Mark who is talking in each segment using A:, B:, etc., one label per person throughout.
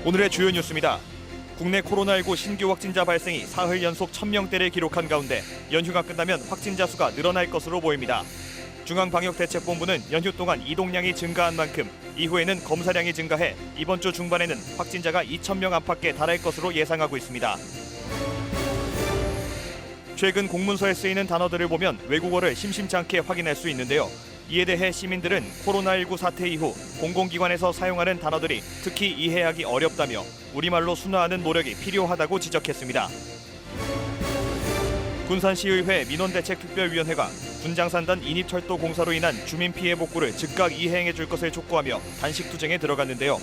A: 오늘의 주요 뉴스입니다. 국내 코로나19 신규 확진자 발생이 사흘 연속 1000명대를 기록한 가운데 연휴가 끝나면 확진자 수가 늘어날 것으로 보입니다. 중앙방역대책본부는 연휴 동안 이동량이 증가한 만큼 이후에는 검사량이 증가해 이번 주 중반에는 확진자가 2000명 안팎에 달할 것으로 예상하고 있습니다. 최근 공문서에 쓰이는 단어들을 보면 외국어를 심심치 않게 확인할 수 있는데요. 이에 대해 시민들은 코로나19 사태 이후 공공기관에서 사용하는 단어들이 특히 이해하기 어렵다며 우리말로 순화하는 노력이 필요하다고 지적했습니다. 군산시의회 민원대책특별위원회가 군장산단 인입철도 공사로 인한 주민 피해 복구를 즉각 이행해 줄 것을 촉구하며 단식 투쟁에 들어갔는데요.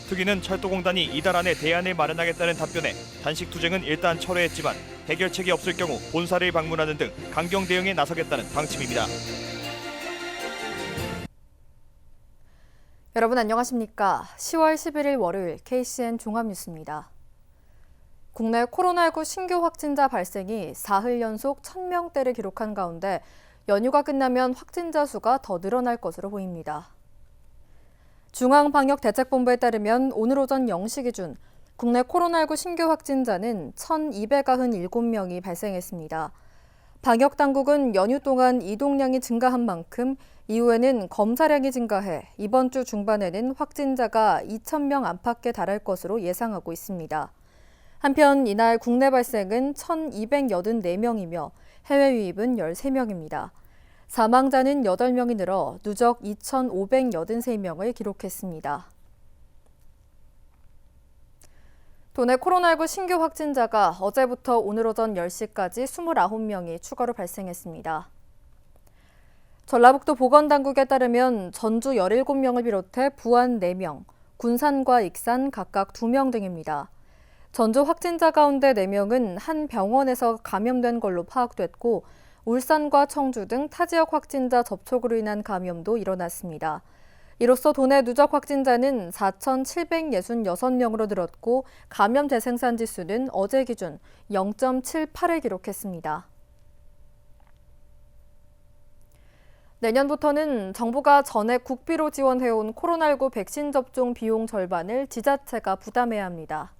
A: 특위는 철도공단이 이달 안에 대안을 마련하겠다는 답변에 단식 투쟁은 일단 철회했지만 해결책이 없을 경우 본사를 방문하는 등 강경 대응에 나서겠다는 방침입니다.
B: 여러분 안녕하십니까? 10월 11일 월요일 KCN 종합뉴스입니다. 국내 코로나19 신규 확진자 발생이 사흘 연속 1000명대를 기록한 가운데 연휴가 끝나면 확진자 수가 더 늘어날 것으로 보입니다. 중앙방역대책본부에 따르면 오늘 오전 0시 기준 국내 코로나19 신규 확진자는 1297명이 발생했습니다. 방역당국은 연휴 동안 이동량이 증가한 만큼 이후에는 검사량이 증가해 이번 주 중반에는 확진자가 2000명 안팎에 달할 것으로 예상하고 있습니다. 한편 이날 국내 발생은 1284명이며 해외 유입은 13명입니다. 사망자는 8명이 늘어 누적 2583명을 기록했습니다. 도내 코로나19 신규 확진자가 어제부터 오늘 오전 10시까지 29명이 추가로 발생했습니다. 전라북도 보건당국에 따르면 전주 17명을 비롯해 부안 4명, 군산과 익산 각각 2명 등입니다. 전주 확진자 가운데 4명은 한 병원에서 감염된 걸로 파악됐고 울산과 청주 등 타 지역 확진자 접촉으로 인한 감염도 일어났습니다. 이로써 도내 누적 확진자는 4,766명으로 늘었고 감염 재생산 지수는 어제 기준 0.78을 기록했습니다. 내년부터는 정부가 전액 국비로 지원해온 코로나19 백신 접종 비용 절반을 지자체가 부담해야 합니다.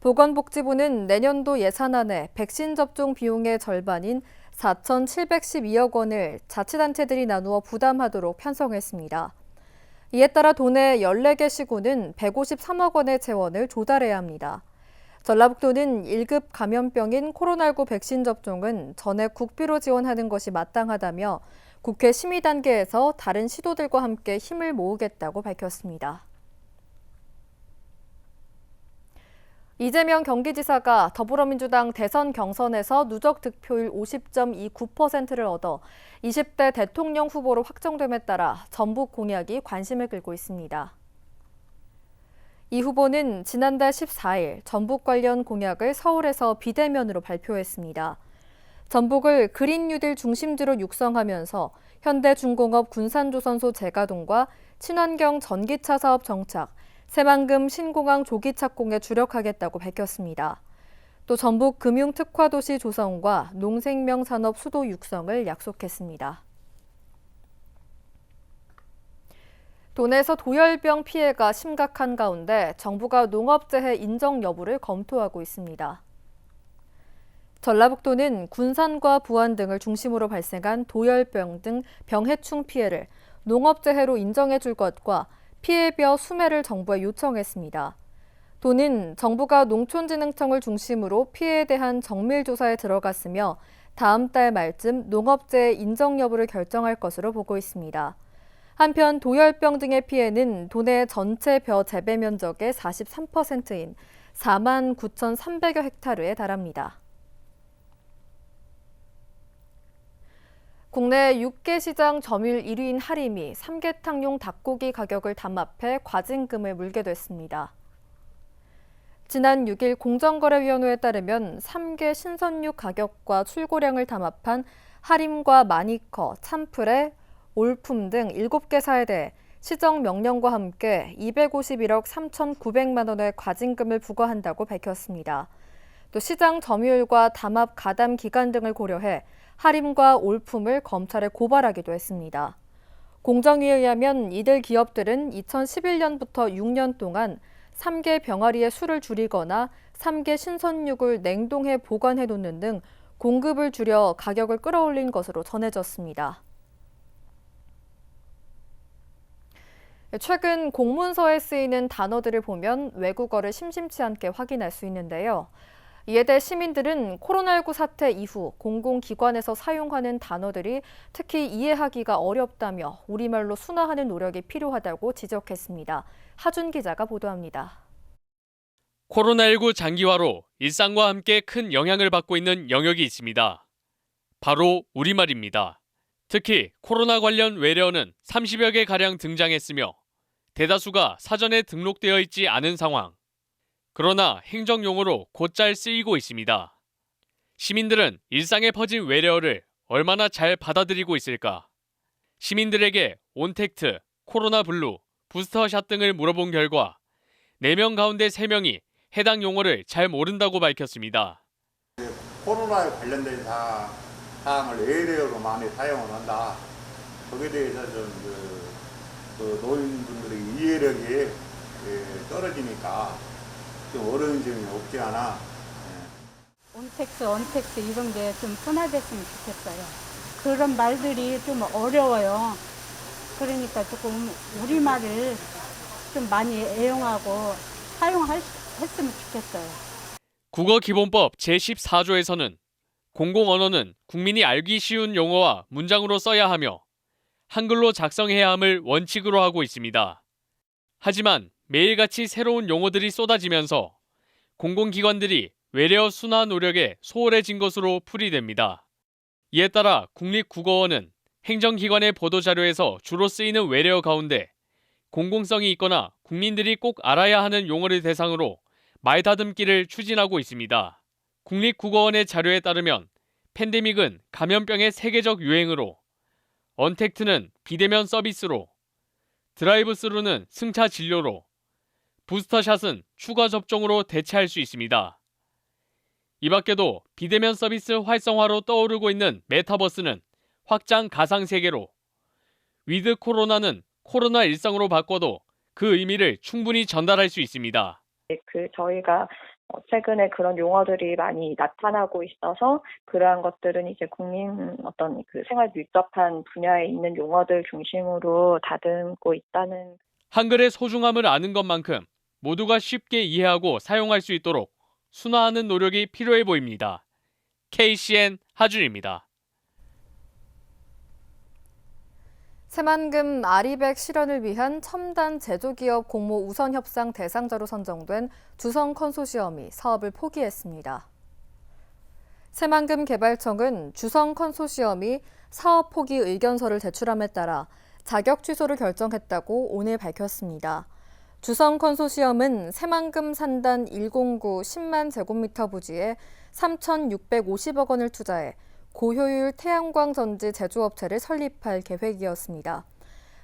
B: 보건복지부는 내년도 예산안에 백신 접종 비용의 절반인 4,712억 원을 자치단체들이 나누어 부담하도록 편성했습니다. 이에 따라 도내 14개 시군은 153억 원의 재원을 조달해야 합니다. 전라북도는 1급 감염병인 코로나19 백신 접종은 전액 국비로 지원하는 것이 마땅하다며 국회 심의 단계에서 다른 시도들과 함께 힘을 모으겠다고 밝혔습니다. 이재명 경기지사가 더불어민주당 대선 경선에서 누적 득표율 50.29%를 얻어 20대 대통령 후보로 확정됨에 따라 전북 공약이 관심을 끌고 있습니다. 이 후보는 지난달 14일 전북 관련 공약을 서울에서 비대면으로 발표했습니다. 전북을 그린 뉴딜 중심지로 육성하면서 현대중공업 군산조선소 재가동과 친환경 전기차 사업 정착, 새만금 신공항 조기 착공에 주력하겠다고 밝혔습니다. 또 전북 금융특화도시 조성과 농생명산업 수도 육성을 약속했습니다. 도내에서 도열병 피해가 심각한 가운데 정부가 농업재해 인정 여부를 검토하고 있습니다. 전라북도는 군산과 부안 등을 중심으로 발생한 도열병 등 병해충 피해를 농업재해로 인정해 줄 것과 피해별 수매를 정부에 요청했습니다. 도는 정부가 농촌진흥청을 중심으로 피해에 대한 정밀조사에 들어갔으며 다음 달 말쯤 농업재해 인정 여부를 결정할 것으로 보고 있습니다. 한편 도열병 등의 피해는 도내 전체 벼 재배 면적의 43%인 49,300여 헥타르에 달합니다. 국내 육개 시장 점유율 1위인 하림이 삼계탕용 닭고기 가격을 담합해 과징금을 물게 됐습니다. 지난 6일 공정거래위원회에 따르면 삼계 신선육 가격과 출고량을 담합한 하림과 마니커, 참프레, 올품 등 7개사에 대해 시정 명령과 함께 251억 3,900만 원의 과징금을 부과한다고 밝혔습니다. 또 시장 점유율과 담합 가담 기간 등을 고려해 하림과 올품을 검찰에 고발하기도 했습니다. 공정위에 의하면 이들 기업들은 2011년부터 6년 동안 3개 병아리의 수를 줄이거나 3개 신선육을 냉동해 보관해 놓는 등 공급을 줄여 가격을 끌어올린 것으로 전해졌습니다. 최근 공문서에 쓰이는 단어들을 보면 외국어를 심심치 않게 확인할 수 있는데요. 이에 대해 시민들은 코로나19 사태 이후 공공기관에서 사용하는 단어들이 특히 이해하기가 어렵다며 우리말로 순화하는 노력이 필요하다고 지적했습니다. 하준 기자가 보도합니다.
C: 코로나19 장기화로 일상과 함께 큰 영향을 받고 있는 영역이 있습니다. 바로 우리말입니다. 특히 코로나 관련 외래어는 30여 개 가량 등장했으며 대다수가 사전에 등록되어 있지 않은 상황. 그러나 행정용어로 곧잘 쓰이고 있습니다. 시민들은 일상에 퍼진 외래어를 얼마나 잘 받아들이고 있을까? 시민들에게 온택트, 코로나 블루, 부스터샷 등을 물어본 결과 4명 가운데 3명이 해당 용어를 잘 모른다고 밝혔습니다.
D: 코로나에 관련된 사항을 외래어로 많이 사용을 한다. 거기에 대해서 그 노인분들의 이해력이 떨어지니까 좀 어려운 점이 없지 않아.
E: 온택트, 언택트 이런 게 좀 순화됐으면 좋겠어요. 그런 말들이 좀 어려워요. 그러니까 조금 우리말을 좀 많이 애용하고 사용했으면 좋겠어요.
C: 국어기본법 제14조에서는 공공언어는 국민이 알기 쉬운 용어와 문장으로 써야 하며 한글로 작성해야 함을 원칙으로 하고 있습니다. 하지만 매일같이 새로운 용어들이 쏟아지면서 공공기관들이 외래어 순화 노력에 소홀해진 것으로 풀이됩니다. 이에 따라 국립국어원은 행정기관의 보도자료에서 주로 쓰이는 외래어 가운데 공공성이 있거나 국민들이 꼭 알아야 하는 용어를 대상으로 말다듬기를 추진하고 있습니다. 국립국어원의 자료에 따르면 팬데믹은 감염병의 세계적 유행으로, 언택트는 비대면 서비스로, 드라이브스루는 승차 진료로, 부스터샷은 추가 접종으로 대체할 수 있습니다. 이 밖에도 비대면 서비스 활성화로 떠오르고 있는 메타버스는 확장 가상세계로, 위드 코로나는 코로나 일상으로 바꿔도 그 의미를 충분히 전달할 수 있습니다.
F: 저희가 최근에 그런 용어들이 많이 나타나고 있어서 그러한 것들은 이제 국민 어떤 그 생활 밀접한 분야에 있는 용어들 중심으로 다듬고 있다는.
C: 한글의 소중함을 아는 것만큼 모두가 쉽게 이해하고 사용할 수 있도록 순화하는 노력이 필요해 보입니다. KCN 하준입니다.
B: 새만금 아리백 실현을 위한 첨단 제조기업 공모 우선 협상 대상자로 선정된 주성 컨소시엄이 사업을 포기했습니다. 새만금 개발청은 주성 컨소시엄이 사업 포기 의견서를 제출함에 따라 자격 취소를 결정했다고 오늘 밝혔습니다. 주성 컨소시엄은 새만금 산단 109 10만 제곱미터 부지에 3,650억 원을 투자해 고효율 태양광 전지 제조업체를 설립할 계획이었습니다.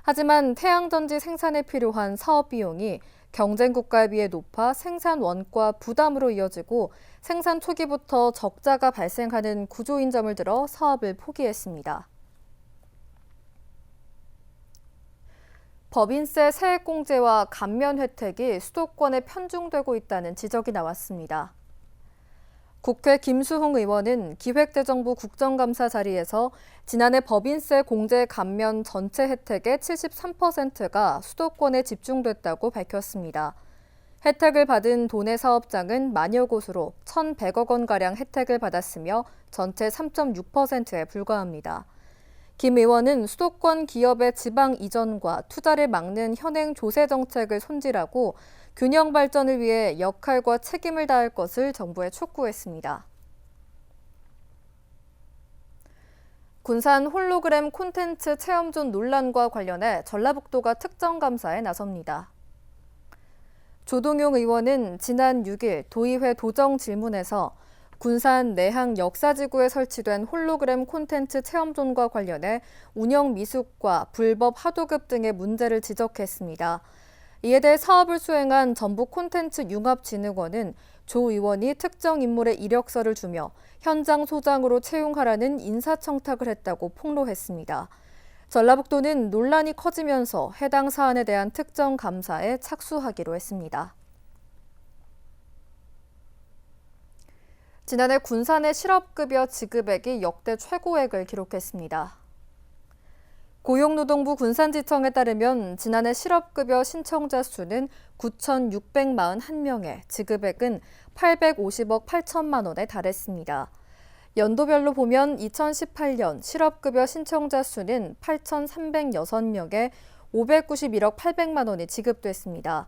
B: 하지만 태양전지 생산에 필요한 사업 비용이 경쟁 국가에 비해 높아 생산 원가 부담으로 이어지고 생산 초기부터 적자가 발생하는 구조인 점을 들어 사업을 포기했습니다. 법인세 세액공제와 감면 혜택이 수도권에 편중되고 있다는 지적이 나왔습니다. 국회 김수홍 의원은 기획재정부 국정감사 자리에서 지난해 법인세 공제 감면 전체 혜택의 73%가 수도권에 집중됐다고 밝혔습니다. 혜택을 받은 도내 사업장은 만여 곳으로 1,100억 원가량 혜택을 받았으며 전체 3.6%에 불과합니다. 김 의원은 수도권 기업의 지방 이전과 투자를 막는 현행 조세 정책을 손질하고 균형 발전을 위해 역할과 책임을 다할 것을 정부에 촉구했습니다. 군산 홀로그램 콘텐츠 체험존 논란과 관련해 전라북도가 특정감사에 나섭니다. 조동용 의원은 지난 6일 도의회 도정 질문에서 군산 내항 역사지구에 설치된 홀로그램 콘텐츠 체험존과 관련해 운영 미숙과 불법 하도급 등의 문제를 지적했습니다. 이에 대해 사업을 수행한 전북콘텐츠융합진흥원은 조 의원이 특정 인물의 이력서를 주며 현장 소장으로 채용하라는 인사청탁을 했다고 폭로했습니다. 전라북도는 논란이 커지면서 해당 사안에 대한 특정 감사에 착수하기로 했습니다. 지난해 군산의 실업급여 지급액이 역대 최고액을 기록했습니다. 고용노동부 군산지청에 따르면 지난해 실업급여 신청자 수는 9,641명에 지급액은 850억 8천만 원에 달했습니다. 연도별로 보면 2018년 실업급여 신청자 수는 8,306명에 591억 800만 원이 지급됐습니다.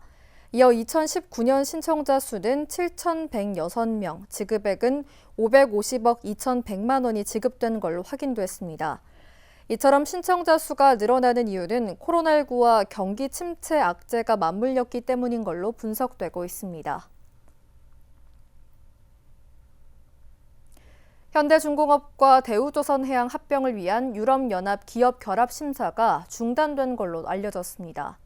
B: 이어 2019년 신청자 수는 7,106명, 지급액은 550억 2,100만 원이 지급된 걸로 확인됐습니다. 이처럼 신청자 수가 늘어나는 이유는 코로나19와 경기 침체 악재가 맞물렸기 때문인 걸로 분석되고 있습니다. 현대중공업과 대우조선해양 합병을 위한 유럽연합 기업 결합 심사가 중단된 걸로 알려졌습니다.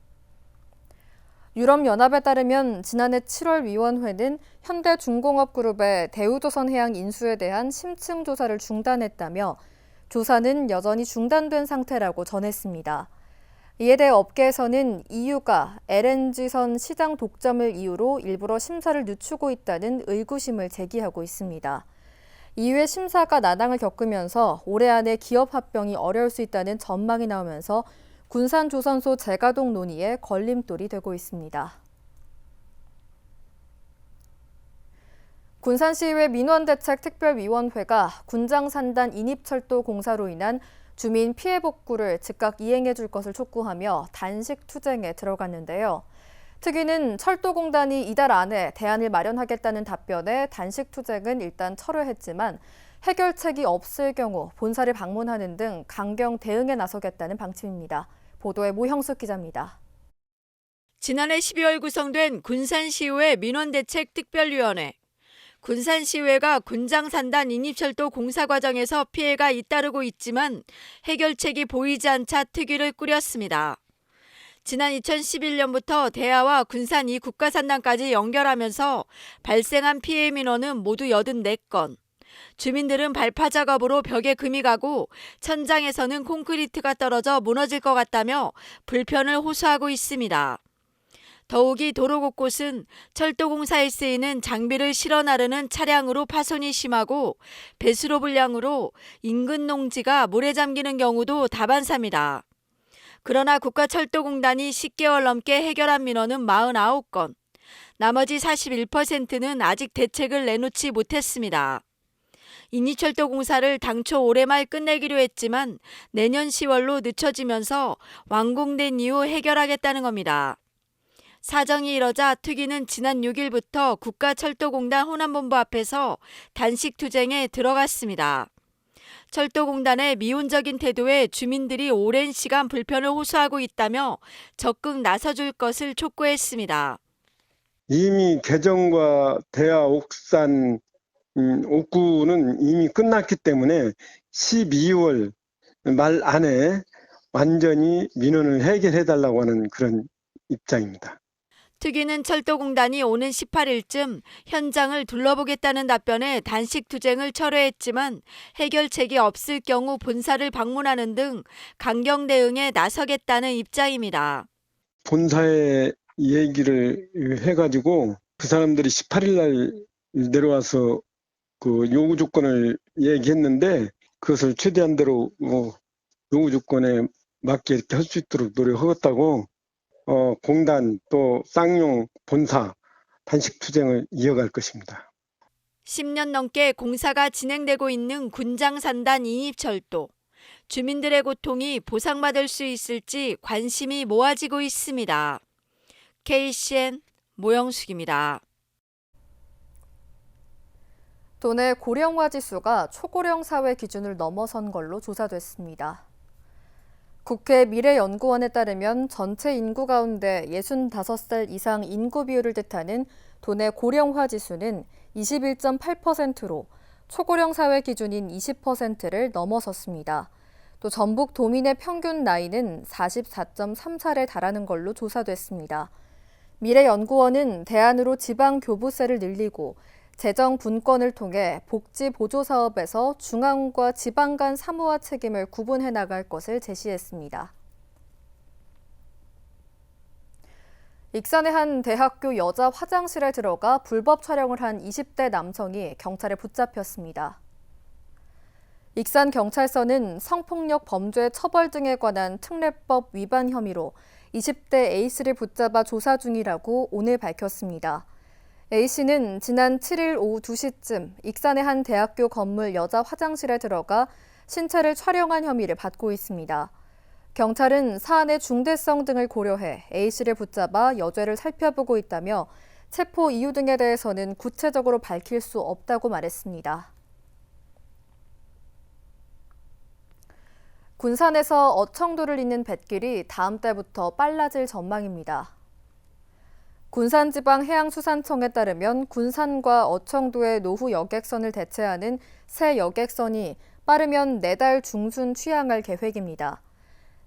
B: 유럽연합에 따르면 지난해 7월 위원회는 현대중공업그룹의 대우조선해양 인수에 대한 심층 조사를 중단했다며 조사는 여전히 중단된 상태라고 전했습니다. 이에 대해 업계에서는 EU가 LNG선 시장 독점을 이유로 일부러 심사를 늦추고 있다는 의구심을 제기하고 있습니다. EU의 심사가 난항을 겪으면서 올해 안에 기업 합병이 어려울 수 있다는 전망이 나오면서 군산조선소 재가동 논의에 걸림돌이 되고 있습니다. 군산시의회 민원대책특별위원회가 군장산단 인입철도 공사로 인한 주민 피해 복구를 즉각 이행해 줄 것을 촉구하며 단식 투쟁에 들어갔는데요. 특위는 철도공단이 이달 안에 대안을 마련하겠다는 답변에 단식 투쟁은 일단 철회했지만 해결책이 없을 경우 본사를 방문하는 등 강경 대응에 나서겠다는 방침입니다. 보도에 모형숙 기자입니다.
G: 지난해 12월 구성된 군산시의회 민원대책특별위원회. 군산시의회가 군장산단 인입철도 공사 과정에서 피해가 잇따르고 있지만 해결책이 보이지 않자 특위를 꾸렸습니다. 지난 2011년부터 대하와 군산 2국가산단까지 연결하면서 발생한 피해 민원은 모두 84건. 주민들은 발파 작업으로 벽에 금이 가고 천장에서는 콘크리트가 떨어져 무너질 것 같다며 불편을 호소하고 있습니다. 더욱이 도로 곳곳은 철도공사에 쓰이는 장비를 실어 나르는 차량으로 파손이 심하고 배수로 불량으로 인근 농지가 물에 잠기는 경우도 다반사입니다. 그러나 국가철도공단이 10개월 넘게 해결한 민원은 49건, 나머지 41%는 아직 대책을 내놓지 못했습니다. 인입철도 공사를 당초 올해 말 끝내기로 했지만 내년 10월로 늦춰지면서 완공된 이후 해결하겠다는 겁니다. 사정이 이러자 특위는 지난 6일부터 국가철도공단 호남본부 앞에서 단식 투쟁에 들어갔습니다. 철도공단의 미온적인 태도에 주민들이 오랜 시간 불편을 호소하고 있다며 적극 나서줄 것을 촉구했습니다.
H: 이미 개정과 대하 옥산 옥구는 이미 끝났기 때문에 12월 말 안에 완전히 민원을 해결해달라고 하는 그런 입장입니다.
G: 특위는 철도공단이 오는 18일쯤 현장을 둘러보겠다는 답변에 단식 투쟁을 철회했지만 해결책이 없을 경우 본사를 방문하는 등 강경 대응에 나서겠다는 입장입니다.
H: 본사에 얘기를 해가지고 그 사람들이 18일 날 내려와서 그 요구 조건을 얘기했는데 그것을 최대한대로 요구 조건에 맞게 이렇게 할 수 있도록 노력하겠다고 공단 또 쌍용 본사 단식 투쟁을 이어갈 것입니다.
G: 10년 넘게 공사가 진행되고 있는 군장산단 인입철도. 주민들의 고통이 보상받을 수 있을지 관심이 모아지고 있습니다. KCN 모영숙입니다.
B: 도내 고령화 지수가 초고령 사회 기준을 넘어선 걸로 조사됐습니다. 국회 미래연구원에 따르면 전체 인구 가운데 65살 이상 인구 비율을 뜻하는 도내 고령화 지수는 21.8%로 초고령 사회 기준인 20%를 넘어섰습니다. 또 전북 도민의 평균 나이는 44.3살에 달하는 걸로 조사됐습니다. 미래연구원은 대안으로 지방 교부세를 늘리고 재정 분권을 통해 복지 보조 사업에서 중앙과 지방 간 사무와 책임을 구분해 나갈 것을 제시했습니다. 익산의 한 대학교 여자 화장실에 들어가 불법 촬영을 한 20대 남성이 경찰에 붙잡혔습니다. 익산경찰서는 성폭력 범죄 처벌 등에 관한 특례법 위반 혐의로 20대 A씨를 붙잡아 조사 중이라고 오늘 밝혔습니다. A씨는 지난 7일 오후 2시쯤 익산의 한 대학교 건물 여자 화장실에 들어가 신체를 촬영한 혐의를 받고 있습니다. 경찰은 사안의 중대성 등을 고려해 A씨를 붙잡아 여죄를 살펴보고 있다며 체포 이유 등에 대해서는 구체적으로 밝힐 수 없다고 말했습니다. 군산에서 어청도를 잇는 뱃길이 다음 달부터 빨라질 전망입니다. 군산지방해양수산청에 따르면 군산과 어청도의 노후 여객선을 대체하는 새 여객선이 빠르면 내달 중순 취항할 계획입니다.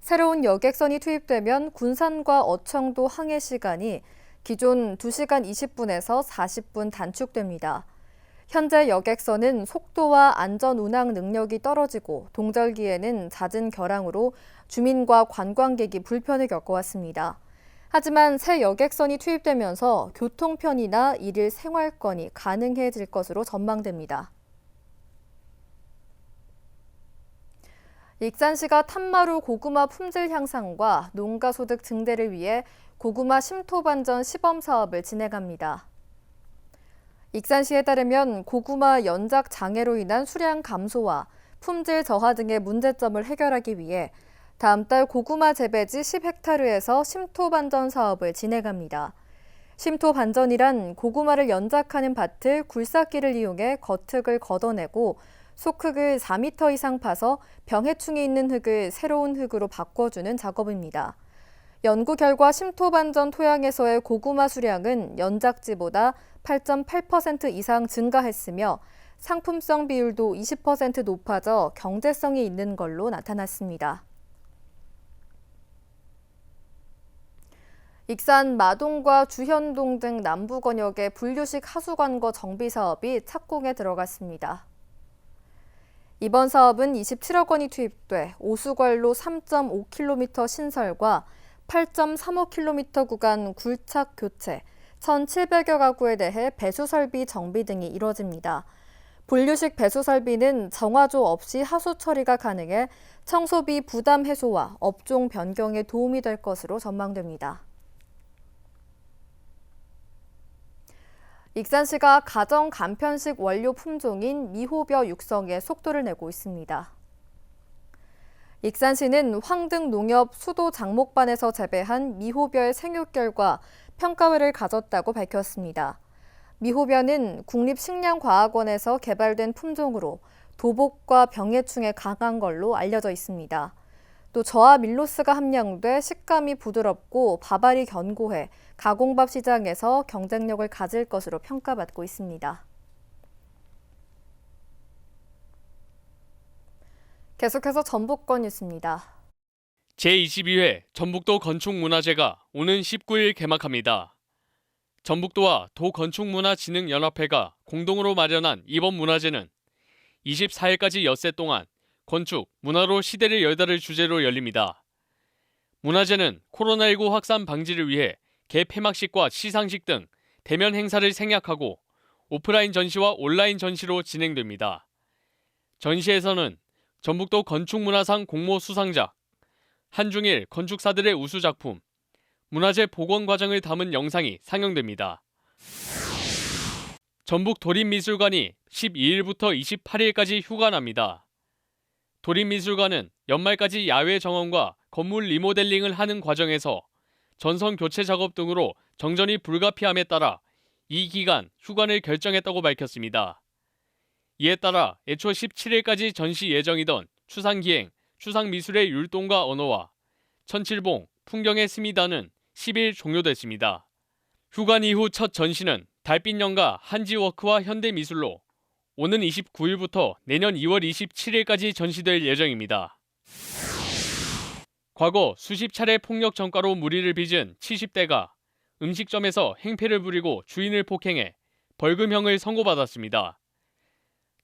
B: 새로운 여객선이 투입되면 군산과 어청도 항해 시간이 기존 2시간 20분에서 40분 단축됩니다. 현재 여객선은 속도와 안전 운항 능력이 떨어지고 동절기에는 잦은 결항으로 주민과 관광객이 불편을 겪어왔습니다. 하지만 새 여객선이 투입되면서 교통 편의나 일일 생활권이 가능해질 것으로 전망됩니다. 익산시가 탄마루 고구마 품질 향상과 농가 소득 증대를 위해 고구마 심토 반전 시범 사업을 진행합니다. 익산시에 따르면 고구마 연작 장애로 인한 수량 감소와 품질 저하 등의 문제점을 해결하기 위해 다음 달 고구마 재배지 10헥타르에서 심토 반전 사업을 진행합니다. 심토 반전이란 고구마를 연작하는 밭을 굴삭기를 이용해 겉흙을 걷어내고 속흙을 4m 이상 파서 병해충이 있는 흙을 새로운 흙으로 바꿔주는 작업입니다. 연구 결과 심토 반전 토양에서의 고구마 수량은 연작지보다 8.8% 이상 증가했으며 상품성 비율도 20% 높아져 경제성이 있는 걸로 나타났습니다. 익산 마동과 주현동 등 남부 권역의 분류식 하수관거 정비 사업이 착공에 들어갔습니다. 이번 사업은 27억 원이 투입돼 오수관로 3.5km 신설과 8.35km 구간 굴착 교체, 1,700여 가구에 대해 배수 설비 정비 등이 이뤄집니다. 분류식 배수 설비는 정화조 없이 하수 처리가 가능해 청소비 부담 해소와 업종 변경에 도움이 될 것으로 전망됩니다. 익산시가 가정 간편식 원료 품종인 미호벼 육성에 속도를 내고 있습니다. 익산시는 황등농협 수도 장목반에서 재배한 미호벼의 생육 결과 평가회를 가졌다고 밝혔습니다. 미호벼는 국립식량과학원에서 개발된 품종으로 도복과 병해충에 강한 걸로 알려져 있습니다. 또 저하 밀로스가 함량돼 식감이 부드럽고 밥알이 견고해 가공밥 시장에서 경쟁력을 가질 것으로 평가받고 있습니다. 계속해서 전북권 뉴스입니다.
C: 제22회 전북도 건축문화제가 오는 19일 개막합니다. 전북도와 도건축문화진흥연합회가 공동으로 마련한 이번 문화제는 24일까지 엿새 동안 건축, 문화로 시대를 열다를 주제로 열립니다. 문화제는 코로나19 확산 방지를 위해 개폐막식과 시상식 등 대면 행사를 생략하고 오프라인 전시와 온라인 전시로 진행됩니다. 전시에서는 전북도 건축문화상 공모 수상작, 한중일 건축사들의 우수작품, 문화재 복원 과정을 담은 영상이 상영됩니다. 전북도립미술관이 12일부터 28일까지 휴관합니다. 도립미술관은 연말까지 야외 정원과 건물 리모델링을 하는 과정에서 전선 교체 작업 등으로 정전이 불가피함에 따라 이 기간 휴관을 결정했다고 밝혔습니다. 이에 따라 애초 17일까지 전시 예정이던 추상기행, 추상미술의 율동과 언어와 천칠봉, 풍경의 스미다는 10일 종료됐습니다. 휴관 이후 첫 전시는 달빛연가 한지워크와 현대미술로 오는 29일부터 내년 2월 27일까지 전시될 예정입니다. 과거 수십 차례 폭력 전과로 무리를 빚은 70대가 음식점에서 행패를 부리고 주인을 폭행해 벌금형을 선고받았습니다.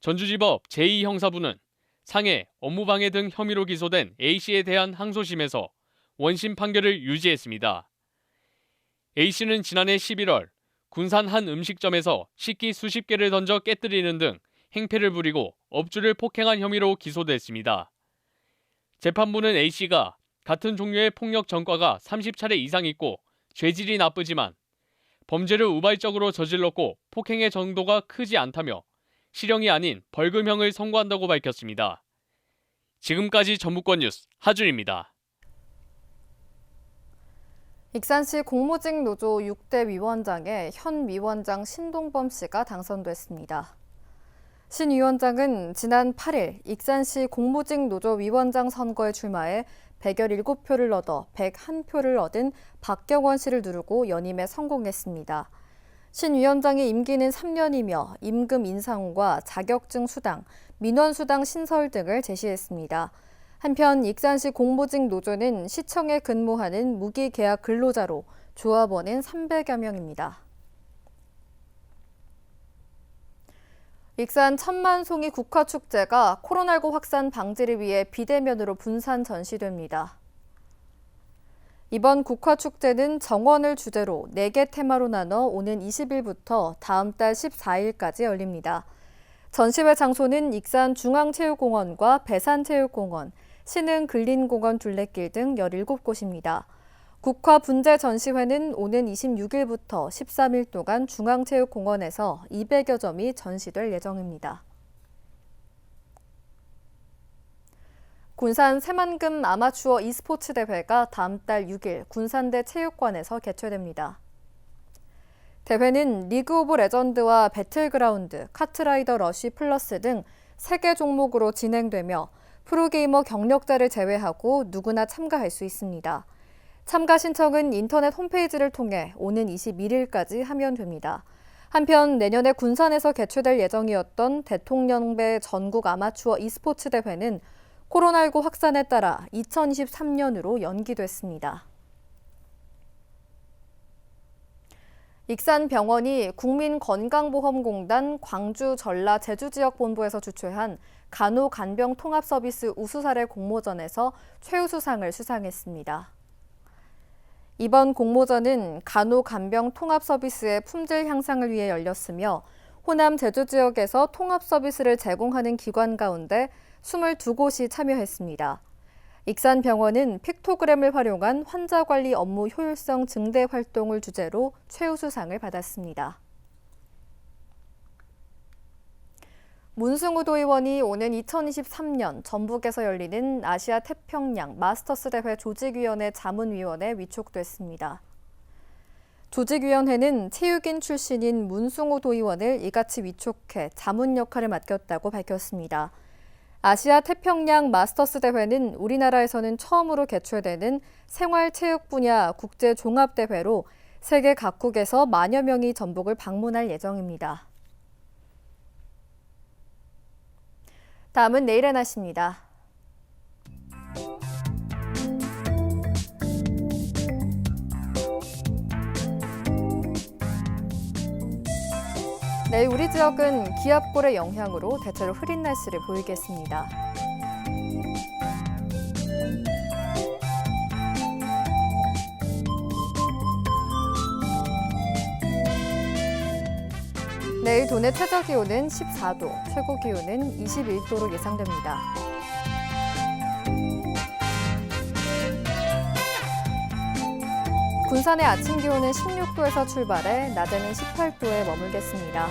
C: 전주지법 제2형사부는 상해, 업무방해 등 혐의로 기소된 A씨에 대한 항소심에서 원심 판결을 유지했습니다. A씨는 지난해 11월 군산 한 음식점에서 식기 수십 개를 던져 깨뜨리는 등 행패를 부리고 업주를 폭행한 혐의로 기소됐습니다. 재판부는 A씨가 같은 종류의 폭력 전과가 30차례 이상 있고 죄질이 나쁘지만 범죄를 우발적으로 저질렀고 폭행의 정도가 크지 않다며 실형이 아닌 벌금형을 선고한다고 밝혔습니다. 지금까지 전북권 뉴스 하준입니다.
B: 익산시 공무직 노조 6대 위원장에 현 위원장 신동범 씨가 당선됐습니다. 신 위원장은 지난 8일 익산시 공무직 노조 위원장 선거에 출마해 117표를 얻어 101표를 얻은 박경원 씨를 누르고 연임에 성공했습니다. 신 위원장의 임기는 3년이며 임금 인상과 자격증 수당, 민원 수당 신설 등을 제시했습니다. 한편 익산시 공무직 노조는 시청에 근무하는 무기계약 근로자로 조합원은 300여 명입니다. 익산 천만송이 국화축제가 코로나19 확산 방지를 위해 비대면으로 분산 전시됩니다. 이번 국화축제는 정원을 주제로 4개 테마로 나눠 오는 20일부터 다음 달 14일까지 열립니다. 전시회 장소는 익산 중앙체육공원과 배산체육공원, 신흥근린공원 둘레길 등 17곳입니다. 국화 분재 전시회는 오는 26일부터 13일 동안 중앙체육공원에서 200여 점이 전시될 예정입니다. 군산 새만금 아마추어 e스포츠 대회가 다음 달 6일 군산대 체육관에서 개최됩니다. 대회는 리그 오브 레전드와 배틀그라운드, 카트라이더 러쉬 플러스 등 3개 종목으로 진행되며 프로게이머 경력자를 제외하고 누구나 참가할 수 있습니다. 참가 신청은 인터넷 홈페이지를 통해 오는 21일까지 하면 됩니다. 한편 내년에 군산에서 개최될 예정이었던 대통령배 전국 아마추어 e스포츠 대회는 코로나19 확산에 따라 2023년으로 연기됐습니다. 익산병원이 국민건강보험공단 광주, 전라, 제주 지역 본부에서 주최한 간호간병 통합서비스 우수사례 공모전에서 최우수상을 수상했습니다. 이번 공모전은 간호간병 통합서비스의 품질 향상을 위해 열렸으며 호남, 제주 지역에서 통합서비스를 제공하는 기관 가운데 22곳이 참여했습니다. 익산병원은 픽토그램을 활용한 환자관리 업무 효율성 증대 활동을 주제로 최우수상을 받았습니다. 문승우 도의원이 오는 2023년 전북에서 열리는 아시아 태평양 마스터스 대회 조직위원회 자문위원에 위촉됐습니다. 조직위원회는 체육인 출신인 문승우 도의원을 이같이 위촉해 자문 역할을 맡겼다고 밝혔습니다. 아시아 태평양 마스터스 대회는 우리나라에서는 처음으로 개최되는 생활체육 분야 국제 종합대회로 세계 각국에서 만여 명이 전북을 방문할 예정입니다. 다음은 내일의 날씨입니다. 내일 우리 지역은 기압골의 영향으로 대체로 흐린 날씨를 보이겠습니다. 내일 도내 최저기온은 14도, 최고기온은 21도로 예상됩니다. 군산의 아침 기온은 16도에서 출발해 낮에는 18도에 머물겠습니다.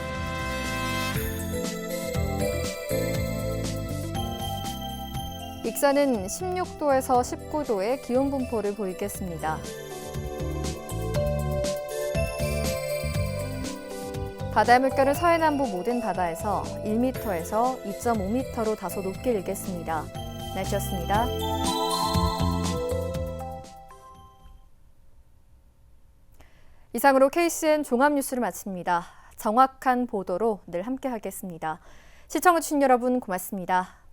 B: 익산은 16도에서 19도의 기온 분포를 보이겠습니다. 바다의 물결은 서해 남부 모든 바다에서 1m에서 2.5m로 다소 높게 일겠습니다. 날씨였습니다. 이상으로 KCN 종합뉴스를 마칩니다. 정확한 보도로 늘 함께하겠습니다. 시청해주신 여러분 고맙습니다.